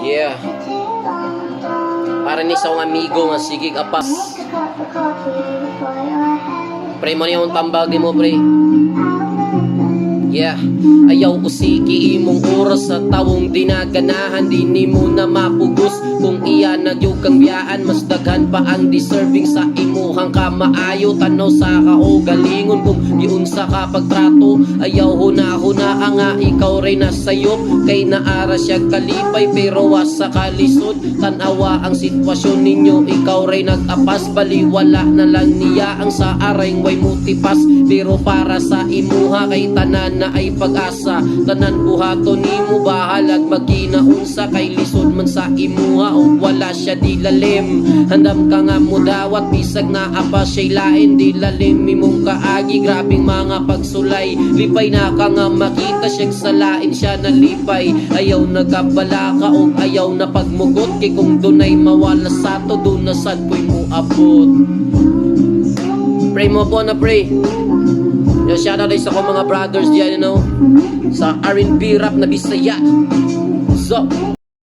Yeah. Para ni sa akong amigo nga sige apas. Pre mo niya yung tambag di mo pre. Yeah, ayaw usiki imong oras sa tawong dinaganahan. Di ni mo na mapugos kung iya nagyug kang biyaan. Mas daghan pa ang deserving sa imuhang kamaayo. Tanaw sa kaugalingon kung giunsa ka pagtrato. Ayaw huna-huna nga ikaw ray nasayop. Kay naara siya kalipay pero wasa kalisod. Tanawa ang sitwasyon ninyo, ikaw ray nag-apas. Baliwala na lang niya ang sa aray way mutipas. Pero para sa imuha kay tanan na ay pag-asa. Tanan buhato nimo bahalag maginaunsa. Kay lisod man sa imuha o wala siya di lalim. Handam ka nga mo dawat bisag na apa siya'y lain. Di lalim imong kaagi grabing mga pagsulay. Lipay na ka nga makita siyang salain siya na lipay. Ayaw nagkabala ka o ayaw na pagmugot. Kay kung dunay mawala sa to dun na sad po'y mo abot. Pray mo po na pray. Yo, shout out sa ko mga brothers diyan, you know, sa R&B rap na Bisaya. So